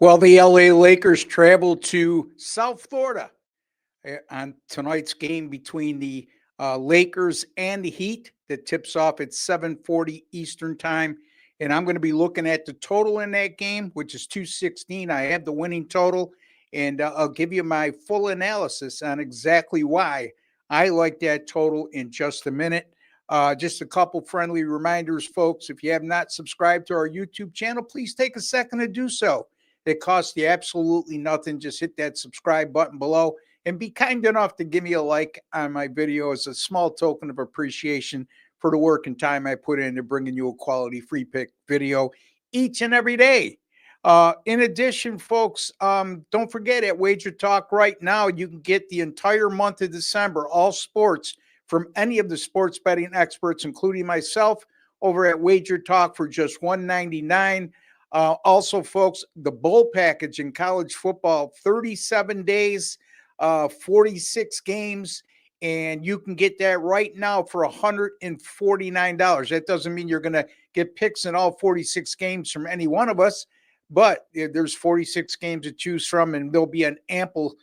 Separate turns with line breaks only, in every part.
Well, the LA Lakers travel to South Florida on tonight's game between the Lakers and the Heat that tips off at 7:40 Eastern Time. And I'm going to be looking at the total in that game, which is 216. I have the winning total, and I'll give you my full analysis on exactly why I like that total in just a minute. Just a couple friendly reminders, folks. If you have not subscribed to our YouTube channel, please take a second to do so. It costs you absolutely nothing. Just hit that subscribe button below and be kind enough to give me a like on my video as a small token of appreciation for the work and time I put into bringing you a quality free pick video each and every day. In addition, folks, don't forget at Wager Talk right now, you can get the entire month of December, all sports from any of the sports betting experts, including myself, over at Wager Talk for just $1.99. Also, folks, the bowl package in college football, 37 days, 46 games, and you can get that right now for $149. That doesn't mean you're going to get picks in all 46 games from any one of us, but there's 46 games to choose from, and there'll be an ample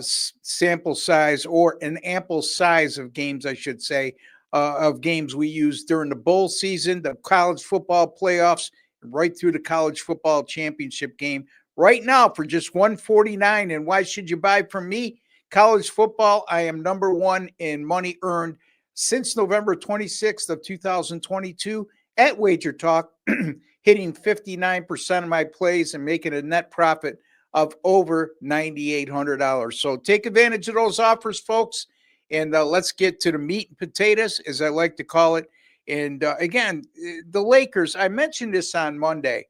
sample size, or an ample size of games, I should say, of games we use during the bowl season, the college football playoffs, right through the college football championship game right now for just $149. And why should you buy from me? College football, I am number one in money earned since November 26th of 2022 at Wager Talk, hitting 59% of my plays and making a net profit of over $9,800. So take advantage of those offers, folks, and let's get to the meat and potatoes, as I like to call it. And again, the Lakers, I mentioned this on Monday.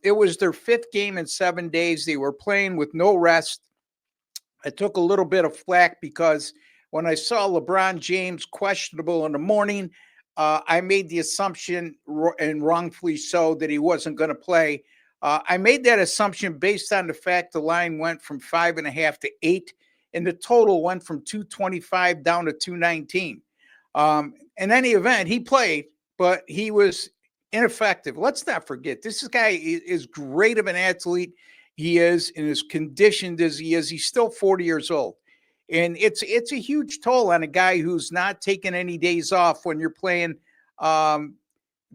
It was their fifth game in 7 days. They were playing with no rest. I took a little bit of flack because when I saw LeBron James questionable in the morning, I made the assumption, and wrongfully so, that he wasn't going to play. I made that assumption based on the fact the line went from 5.5 to 8, and the total went from 225 down to 219. In any event, he played, but he was ineffective. Let's not forget, this guy is great of an athlete. He is, and as conditioned as he is, he's still 40 years old. And it's a huge toll on a guy who's not taking any days off when you're playing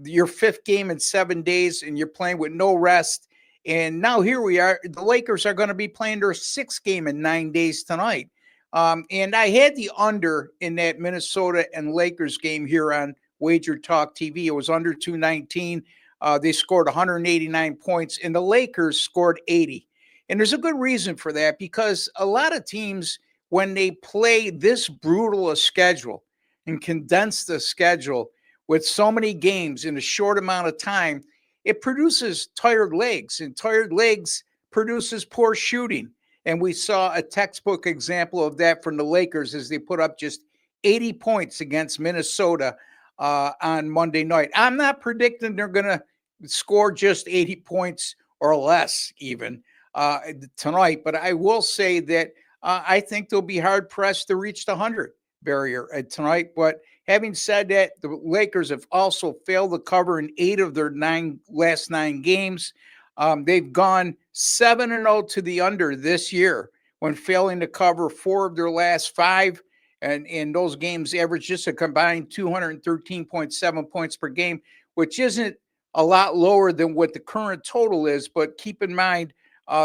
your fifth game in 7 days and you're playing with no rest. And now here we are. The Lakers are going to be playing their sixth game in 9 days tonight. And I had the under in that Minnesota and Lakers game here on Wager Talk TV. It was under 219. They scored 189 points, and the Lakers scored 80. And there's a good reason for that, because a lot of teams, when they play this brutal a schedule and condense the schedule with so many games in a short amount of time, it produces tired legs, and tired legs produces poor shooting. And we saw a textbook example of that from the Lakers as they put up just 80 points against Minnesota on Monday night. I'm not predicting they're going to score just 80 points or less even tonight, but I will say that I think they'll be hard-pressed to reach the 100 barrier tonight. But having said that, the Lakers have also failed to cover in 8 of their last 9 games. They've gone 7-0 to the under this year when failing to cover 4 of their last 5. And in those games, average just a combined 213.7 points per game, which isn't a lot lower than what the current total is. But keep in mind,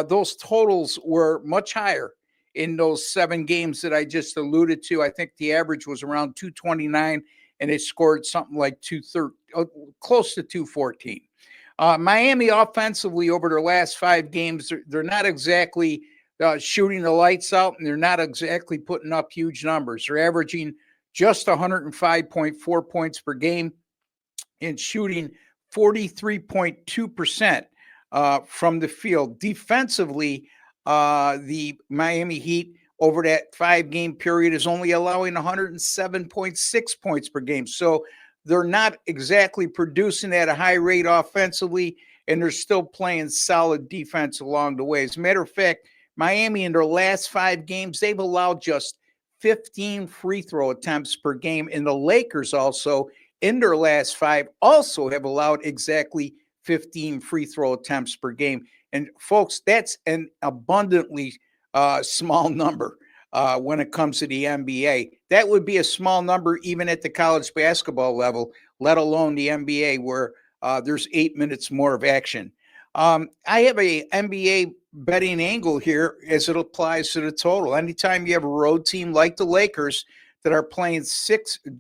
those totals were much higher in those 7 games that I just alluded to. I think the average was around 229, and they scored something like close to 214. Miami offensively over their last 5 games, they're not exactly shooting the lights out, and they're not exactly putting up huge numbers. They're averaging just 105.4 points per game and shooting 43.2% from the field. Defensively, the Miami Heat over that 5-game period is only allowing 107.6 points per game. So they're not exactly producing at a high rate offensively, and they're still playing solid defense along the way. As a matter of fact, Miami in their last 5 games, they've allowed just 15 free throw attempts per game. And the Lakers also, in their last 5, also have allowed exactly 15 free throw attempts per game. And folks, that's an abundantly small number when it comes to the NBA. That would be a small number even at the college basketball level, let alone the NBA, where there's 8 minutes more of action. I have a NBA betting angle here as it applies to the total. Anytime you have a road team like the Lakers that are playing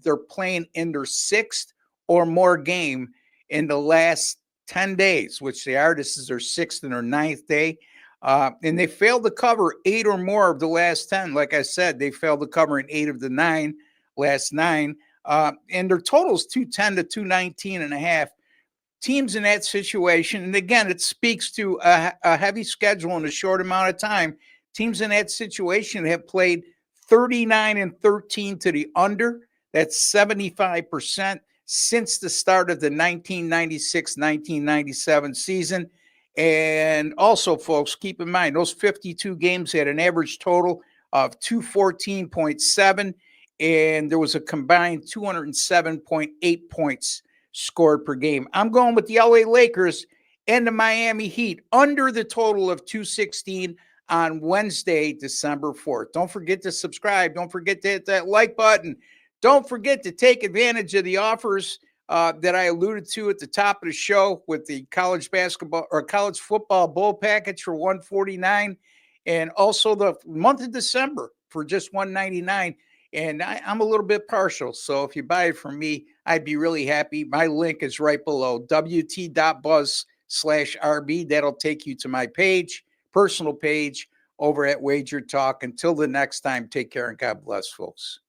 they're playing in their sixth or more game in the last 10 days, which they are. This is their sixth and their ninth day. And they failed to cover 8 or more of the last 10. Like I said, they failed to cover in 8 of the last 9. And their total is 210 to 219 and a half. Teams in that situation, and again, it speaks to a heavy schedule in a short amount of time. Teams in that situation have played 39 and 13 to the under. That's 75% since the start of the 1996-1997 season. And also, folks, keep in mind, those 52 games had an average total of 214.7, and there was a combined 207.8 points scored per game. I'm going with the LA Lakers and the Miami Heat under the total of 216 on Wednesday, December 4th. Don't forget to subscribe. Don't forget to hit that like button. Don't forget to take advantage of the offers that I alluded to at the top of the show with the college basketball or college football bowl package for $149, and also the month of December for just $199. And I'm a little bit partial. So if you buy it from me, I'd be really happy. My link is right below, wt.buzz/RB. That'll take you to my page, personal page over at Wager Talk. Until the next time, take care and God bless, folks.